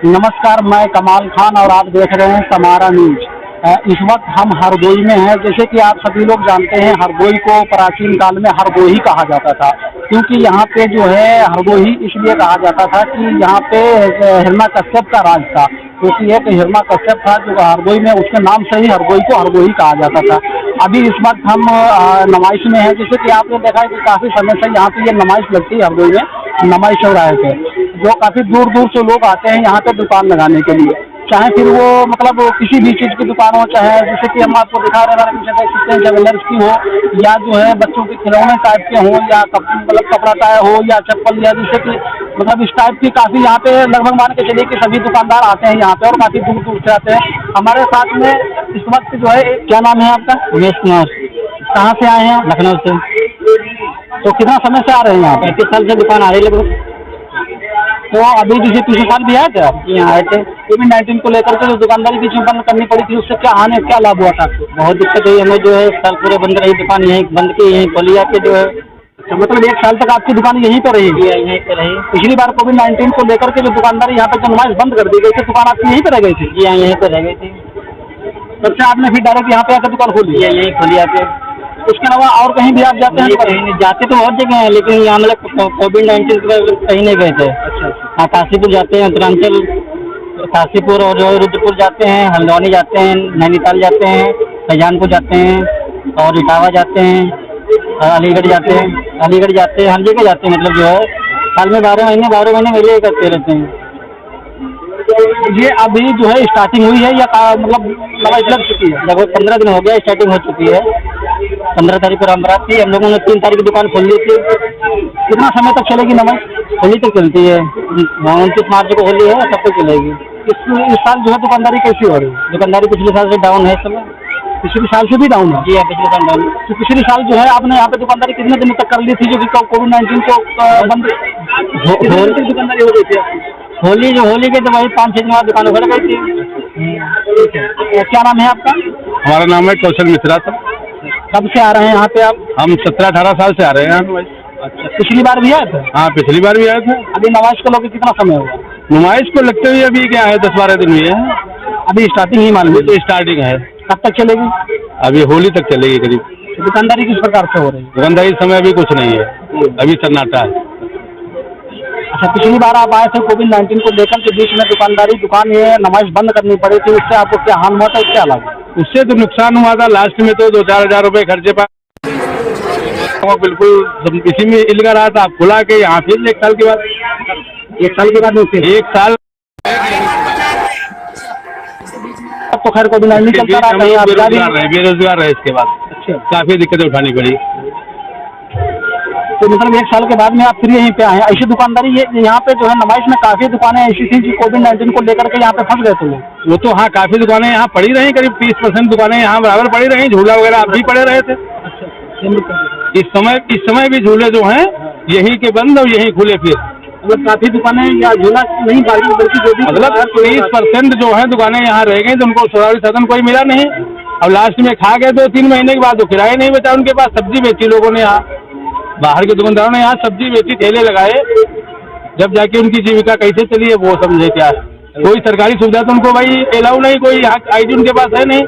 नमस्कार, मैं कमाल खान और आप देख रहे हैं समारा न्यूज। इस वक्त हम हरदोई में हैं। जैसे कि आप सभी लोग जानते हैं, हरदोई को प्राचीन काल में हरदोही कहा जाता था, क्योंकि यहाँ पे जो है हरदोही इसलिए कहा जाता था कि यहाँ पे हिरण्यकश्यप का राज था, क्योंकि एक हिरण्यकश्यप था जो हरदोई में, उसके नाम से ही हरदोई को हरदोही कहा जाता था। अभी इस वक्त हम नुमाइश में हैं। जैसे कि आपने देखा है कि काफ़ी समय से यहाँ पे ये नुमाइश लगती है, हरदोई में नुमाइश हो रहा है, जो काफ़ी दूर दूर से लोग आते हैं यहाँ पे दुकान लगाने के लिए, चाहे फिर वो मतलब किसी भी चीज़ की दुकान हो, चाहे जैसे कि हम आपको दिखा रहे हैं पीछे देख सकते हैं ज्वेलर्स की हो, या जो है बच्चों के खिलौने टाइप के हों, या मतलब कपड़ा टाइप हो, या चप्पल, या जैसे कि मतलब इस टाइप की काफ़ी यहाँ पे लगभग मान के चलिए कि सभी दुकानदार आते हैं यहाँ पे, और काफ़ी दूर दूर से आते हैं। हमारे साथ में इस वक्त जो है, क्या नाम है आपका? उमेश कुमार। कहाँ से आए हैं? लखनऊ से। तो कितना समय से आ रहे हैं यहाँ पे? 35 साल से दुकान आ रही है लगभग। तो अभी जैसे पिछले साल भी आए थे आप? यहाँ आए थे। कोविड-19 को लेकर के जो दुकानदारी बीच में बंद करनी पड़ी थी, उससे क्या आने क्या लाभ हुआ था आपको? बहुत दिक्कत हुई हमें, जो है साल पूरे बंद रही दुकान, यहीं बंद की, यहीं खोली आके जो है। अच्छा, मतलब 1 साल तक आपकी दुकान यहीं पर रही? यहीं पे रही। पिछली बार कोविड-19 को लेकर के जो दुकानदारी यहाँ पे जो नुमाइश बंद कर दी गई थी, दुकान आपकी यहीं पर रह गई थी? जी हाँ, यहीं पे रह गई थी। तब से आपने फिर डायरेक्ट यहाँ पे आकर दुकान खोल ली? यहीं खोली आके। उसके अलावा और कहीं भी आप जाते हैं? कहीं नहीं जाते, तो बहुत जगह हैं, लेकिन यहाँ मतलब कोविड-19 के बाद कहीं नहीं गए थे। अच्छा। हाँ, काशीपुर जाते हैं, उत्तरांचल, काशीपुर और जो रुद्रपुर जाते हैं, हल्द्वानी जाते हैं, नैनीताल जाते हैं, शाहजहांपुर जाते हैं, और इटावा जाते हैं, अलीगढ़ जाते हैं, हर जगह जाते हैं। मतलब जो है साल में 12 महीने मेले करते रहते हैं। ये अभी जो है स्टार्टिंग हुई है, या मतलब नुमाइश लग चुकी है? लगभग 15 दिन हो गया, स्टार्टिंग हो चुकी है। 15 तारीख को रामरात थी, हम लोगों ने 3 तारीख की दुकान खोल ली थी। कितना समय तक चलेगी नुमाइश? होली तक चलती है, 29 मार्च को होली है, तब तक चलेगी। इस साल जो है दुकानदारी कैसी हो रही है? दुकानदारी पिछले साल से डाउन है इस समय। पिछले साल से भी डाउन है? जी हाँ, पिछले साल डाउन। तो पिछले साल जो है आपने यहाँ पे दुकानदारी कितने दिन तक कर ली थी, जो कि कोविड-19 को बंद दुकानदारी हो गई थी आपकी? होली के तो वही 5-6 दिन बाद दुकान खुल गई थी। क्या नाम है आपका? हमारा नाम है कौशल मिश्रा सर। कब से आ रहे हैं यहाँ पे आप? हम 17-18 साल से आ रहे हैं। अच्छा, पिछली बार भी आए थे? हाँ, पिछली बार भी आए थे। अभी नुमाइश को लोग कितना समय हुआ? नुमाइश को लगते हुए अभी क्या है, 10-12 दिन हुए हैं। अभी स्टार्टिंग ही मान लीजिए? स्टार्टिंग है। कब तक चलेगी? अभी होली तक चलेगी करीब। दुकानदारी किस प्रकार से हो रही है? दुकानदारी इस समय अभी कुछ नहीं है, अभी सन्नाटा है। अच्छा, पिछली बार आप आए थे कोविड-19 को लेकर के, बीच में दुकान ये नुमाइश बंद करनी पड़ी थी, उससे आपको क्या हानि हुआ था, क्या लगा? उससे तो नुकसान हुआ था, लास्ट में तो 2-4 हज़ार रुपये खर्चे पर बिल्कुल इसी में इलगा रहा था। आप खुला के यहाँ फिर 1 साल के बाद नहीं, 1 साल तो खैर कोविड-19 चलता रहा, बेरोजगार रहे। इसके बाद अच्छा, काफ़ी दिक्कतें उठानी पड़ी। तो मतलब 1 साल के बाद में आप फिर यहीं पे आए हैं। ऐसी दुकानदारी ये यहाँ पे जो है नुमाइश में काफ़ी दुकानें ऐसी थी जो कोविड-19 को लेकर के यहाँ पे फंस गए थे लोग। वो तो हाँ, काफ़ी दुकानें यहाँ पड़ी रही, करीब 30% दुकानें यहाँ बराबर पड़ी रही। झूला वगैरह आप भी पड़े रहे थे। इस समय भी झूले जो हैं यहीं के बंद और यहीं खुले। फिर मतलब काफ़ी दुकानें या झूला नहीं, बल्कि जो भी मतलब 30% जो है दुकानें यहाँ रह गई, तो उनको सवारी साधन कोई मिला नहीं। अब लास्ट में खा गए 2-3 महीने के बाद, तो किराया नहीं बचा उनके पास। सब्जी बेची लोगों ने, यहाँ बाहर के दुकानदारों ने यहाँ सब्जी बेची, ठेले लगाए। जब जाके उनकी जीविका कैसे चली है वो समझे क्या। कोई सरकारी सुविधा तो उनको भाई अलाउ नहीं, कोई यहाँ ID उनके पास है नहीं,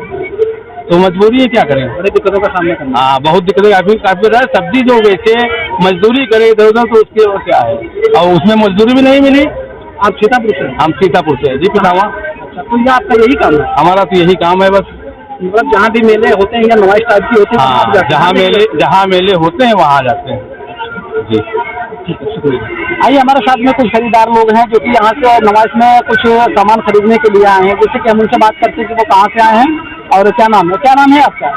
तो मजबूरी है, क्या करें। बड़ी दिक्कतों का सामना करना। हाँ, बहुत दिक्कतें काफ़ी ज़्यादा। सब्जी जो बेचे, मजदूरी करे इधर उधर, तो उसके और क्या है। और उसमें मजदूरी भी नहीं मिली। आप सीतापुर से? हम सीतापुर से जी, पितावा। अच्छा, तो ये आपका यही काम है? हमारा तो यही काम है बस। मतलब जहाँ भी मेले होते हैं या नुमाइश टाइप की होती है, हाँ, जहाँ मेले होते हैं वहाँ जाते हैं जी। ठीक है, शुक्रिया। आइए, हमारे साथ में कुछ खरीदार लोग हैं जो कि यहाँ से नुमाइश में कुछ सामान खरीदने के लिए आए हैं। जैसे कि हम उनसे बात करते हैं कि वो कहाँ से आए हैं और क्या नाम है आपका?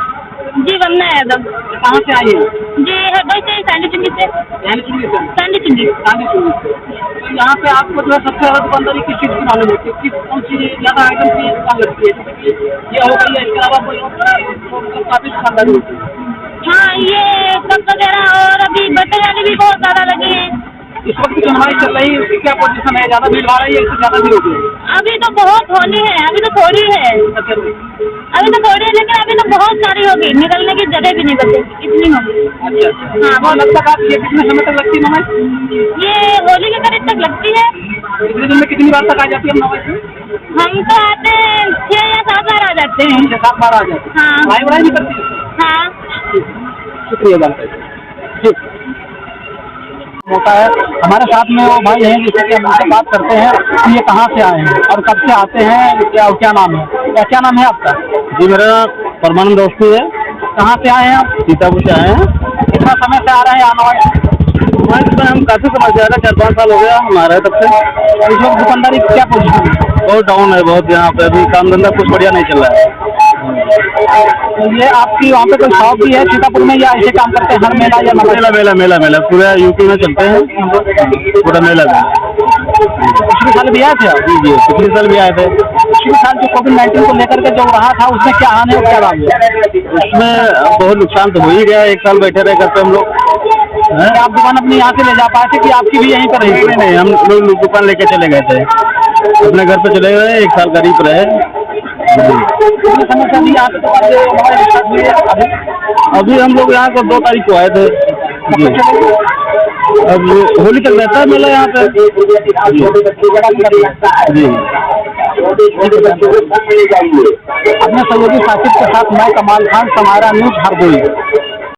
जी, वंदना यादव। कहाँ से आई है? जी, हरदोई से, सैंडी चुंगी से। सैंडी चुंगी। तो यहाँ पे आपको जो है सबसे ज़्यादा दुकानदारी किस चीज़ की मालूम होती है? कौन सी ज़्यादा आइटम की दुकान लगती है? ये हो गई है, इसके अलावा काफ़ी दुकानदारी होती है। हाँ, ये कप वगैरह और अभी बर्तन वाली भी बहुत ज़्यादा लगी हैं। इस वक्त जो नुमाइश चल रही है उसकी क्या पोजीशन है? ज़्यादा भीड़ भाड़ है या इससे ज़्यादा भीड़ होती है? अभी तो बहुत होली है, अभी तो थोड़ी है, लेकिन अभी तो बहुत सारी होगी, निकलने की जगह भी नहीं बचेगी, इतनी होगी। अच्छा हाँ और बहुत। तक आप ये कितने समय तक लगती है नमाज? ये होली के करीब तक लगती है। कितने दिन में कितनी बार तक आ जाती है नमाज? हम तो आते 6 या 7 बार आ जाते हैं। 6-7 बार आ जाती है। हाँ पढ़ाई वढ़ाई नहीं करती? हाँ। शुक्रिया जानकारी। ठीक होता है। हमारे साथ में वो भाई हैं जिससे कि हम उनसे बात करते हैं कि ये कहाँ से आए हैं और कब से आते हैं, क्या नाम है, क्या नाम है आपका? जी मेरा परमानंद दोस्ती है, कहाँ से आए हैं आप? सीतापुर से आए हैं। कितना समय से आ रहे हैं यहाँ नवाज? हमारे हम काफ़ी समय से आ रहे हैं, 4-5 साल हो गया हमारा तब से। इस वक्त दुकानदारी की क्या पोजीशन है? बहुत डाउन है बहुत यहाँ पे, अभी काम धंधा कुछ बढ़िया नहीं चल रहा है। तो ये आपकी वहाँ पे कोई शॉप भी है सीतापुर में या ऐसे काम करते हैं हर मेला या मेला पूरा यूपी में चलते हैं, पूरा मेला में। पिछले साल भी आए थे आप? जी पिछले साल भी आए थे। पिछले साल जो कोविड-19 को लेकर के जो रहा था उसमें क्या हानि और क्या लाभ हुआ? उसमें बहुत नुकसान तो हो ही गया, 1 साल बैठे रहे घर पे हम लोग। क्या आप दुकान अपनी यहाँ से ले जा पाए थे कि आपकी भी यहीं पर रही? नहीं, हम लोग दुकान लेके चले गए थे, अपने घर पे चले गए, 1 साल करीब रहे। कितने समय से अभी यहाँ पे दुकान जो हमारे साथ हुई है अभी हम लोग यहाँ को 2 तारीख को आए थे जी। अब होली तक रहता है मेला यहाँ पे जी। अपने सहयोगी साकिब के साथ मैं कमाल खान, समारा न्यूज़ हरदोई।